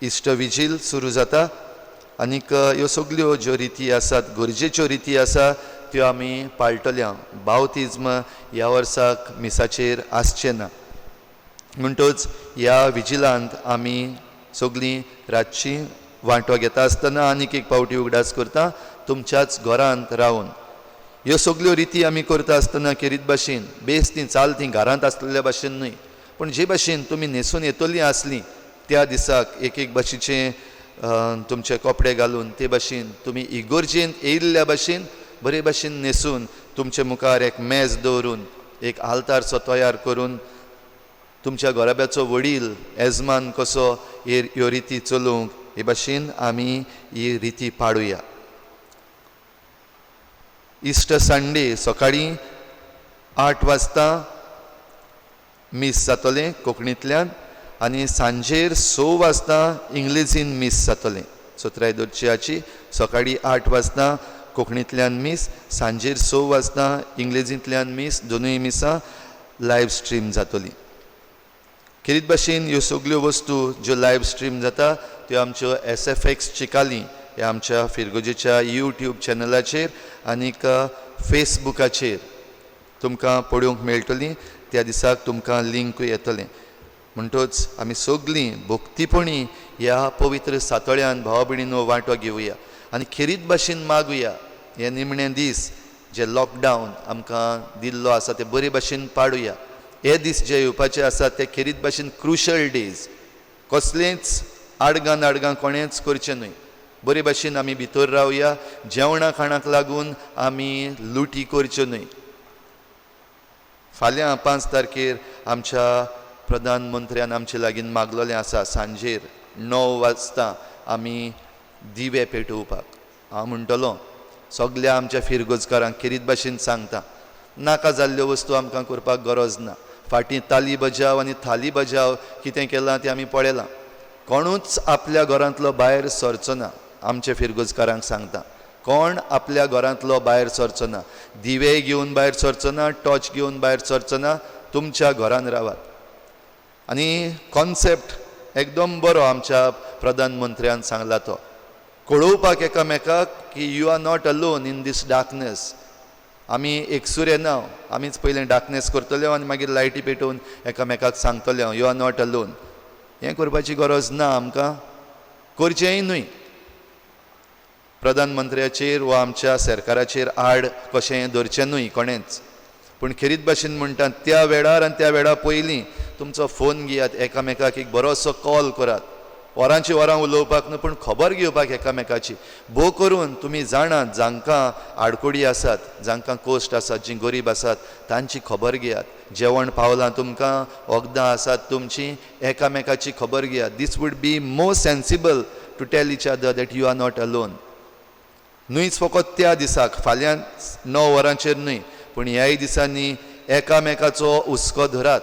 इश्ट विजील सुरू जाता आनीक ह्यो सगल्यो ज्यो रिती आसात गरजेच्यो रिती आसा त्यो आमी पाळटल्या बावतिज्म ह्या वर्साक मिसाचेर आसचें ना म्हणटच ह्या विजिलांत आमी सगळीं रातची वांटो घेता आसतना आनीक एक पावटी उगडास करता तुमच्याच घरांत रावन ह्यो सगल्यो रिती आमी करता आसतना खेरीत भाशेन बेस ती चाल ती घरांत आसलेल्या भाशेन न्हय पूण जे भाशेन तुमी न्हेसून येतलीं आसलीं त्या दिसाक एक भाशेचे तुमचे कपडे घालून ते भाशेन तुमी इगोर्जेन येयल्ल्या भाशेन बरे भाशेन न्हेसून तुमचे मुखार एक मेज दवरून एक आल्तारसो तयार करून तुमच्या घराब्याचो वडील येजमान कसो ह्यो रिती चलोवंक हे भाशेन आमी ही रिती पाळुया इस्ट संडे सकाळीं 8 वाजता मीस जातलें कोंकणींतल्यान आनी सांजेर 6 वाजता इंग्लिजीन मीस जातलें त्रायोदशीची सकाळीं 8 वाजता कोंकणींतल्यान मीस सांजेर 6 वाजता इंग्लिजींतल्यान मीस दोनूय मिसां लायव्ह स्ट्रीम जातली खेरीत भाशेन ह्यो सगल्यो वस्तू ज्यो लायव्ह स्ट्रीम जाता त्यो आमच्यो SFX चिकाली ह्या आमच्या फिरगोजेच्या YouTube चॅनलाचेर आनीक फेसबुकाचेर तुमकां पळोवंक मेळटलीं त्या दिसाक तुमकां लिंकूय येतलें म्हणटच आमी सगळीं भक्तीपणी ह्या पवित्र सातळ्यान भावा भयणीनो वांटो घेवया आनी खेरीत भाशेन मागुया हे निमणे दीस जे लॉकडावन आमकां दिल्लो आसा ते बरे भाशेन पाडुया हे दीस जे येवपाचे आसा ते खेरीत भाशेन क्रुशल डेज कसलेंच आडगां कोणेंच करचें न्हय बरे भाशेन आमी भितर रावया जेवणा खाणाक लागून आमी लुटी करच्यो न्हय फाल्यां 5 तारखेर आमच्या प्रधानमंत्र्यान आमचे लागीं मागलेलें आसा सांजेर 9 वाजता आमी दिवे पेटोवपाक हांव म्हणटलों सगळ्या आमच्या फिरगोजकारांक खेरीत भाशेन सांगता नाका जाल्ल्यो वस्तू आमकां करपाक गरज ना फाटीं ताली बजाव आनी थाली बजाव कितें केलां तें आमी पळयलां कोणूच आपल्या घरांतलो भायर सरचो ना आमच्या फिरगोजकारांक सांगता कोण आपल्या घरांतलो भायर सरचो ना दिवे घेवन भायर सरचो ना टॉर्च घेवन भायर सरचो ना तुमच्या घरान रावात आनी कॉन्सेप्ट एकदम बरो आमच्या प्रधानमंत्र्यान सांगला तो कळोवपाक एकामेकाक की you are not alone in this darkness आमी एकसुरे ना आमीच पयलें डार्कनेस करतले आनी मागीर लायटी पेटोवन एकामेकाक सांगतले यू आर नॉट अलोन हें करपाची गरज ना आमकां करचेंय न्हय प्रधानमंत्र्याचेर वा आमच्या सरकाराचेर आड कशें धरचें न्हय कोणेंच पूण खेरीत भाशेन म्हणटा त्या वेळार आनी त्या वेळा पयलीं तुमचो फोन घेयात एकामेकाक एक बरोसो कॉल करात वरांची वरां उलोवपाक न्हू पूण खबर घेवपाक एकामेकाची भोव करून तुमी जाणात जांकां आडकोडी आसात जांकां कोश्ट आसात जीं गरीब आसात तांची खबर घेयात जेवण पावलां तुमकां वखदां आसात तुमची एकामेकाची खबर घेयात this would be more sensible to tell each other that you are not alone न्हयच फकत त्या दिसाक फाल्यां 9 वरांचेर न्हय पूण ह्याय दिसांनी एकामेकाचो हुस्को धरात.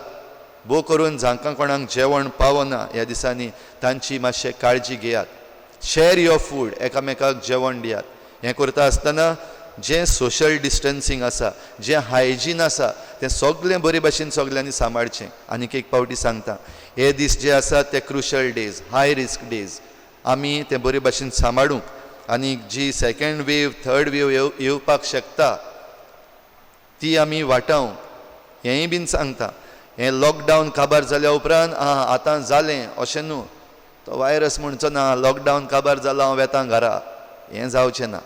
भोव करून जांकां कोणाक जेवण पावना ह्या दिसांनी तांची मातशें काळजी घेयात. शेअर युअर फूड, एकामेकाक जेवण दियात. हें करता आसतना जें सोशल डिस्टन्सींग आसा, जें हायजीन आसा, तें सगळें बरे भशेन सगळ्यांनी सांबाळचें. आनीक एक पावटी सांगता, हे दीस जे आसात ते crucial days, high risk days. आमी तें बरे भशेन सांबाळूंक आनी जी सेकंड वेव, थर्ड वेव येवपाक शकता ती आमी वाटावंक, हेंय बीन सांगता. हें लॉकडावन काबार जाल्या उपरांत आतां जालें अशें न्हू, तो वायरस म्हणचो ना लॉकडावन काबार जाला हांव वेतां घरा, हें जावचें ना.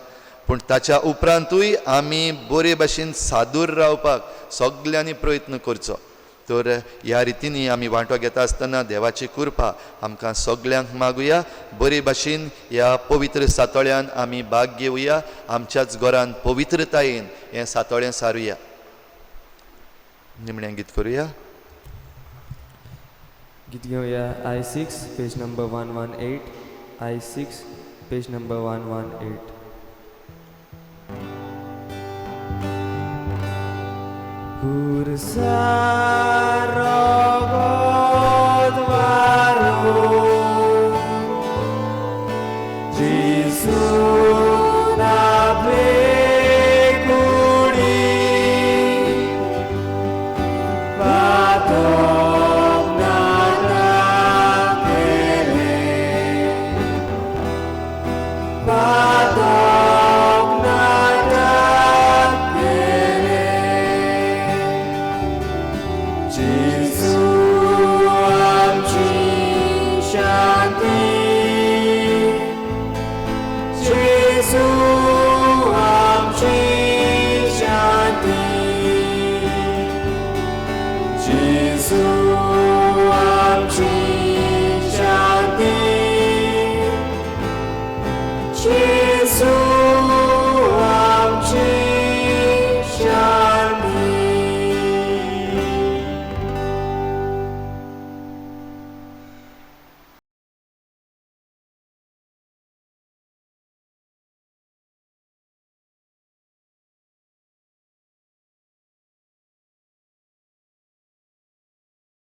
पूण ताच्या उपरांतूय आमी बरे भशेन सादूर रावपाक सगल्यांनी प्रयत्न करचो. तर ह्या रितीनी आमी वांटो घेता आसतना देवाची कृपा आमकां सगल्यांक मागुया. बरे भशेन ह्या पवित्र सातोळ्यान आमी भाग घेवया. आमच्याच घरान पवित्रतायेन हें सातोळें सारुया. निमणें गीत करुया. गीत घेवया I6 page number 118. I6 page number 118. Jesus.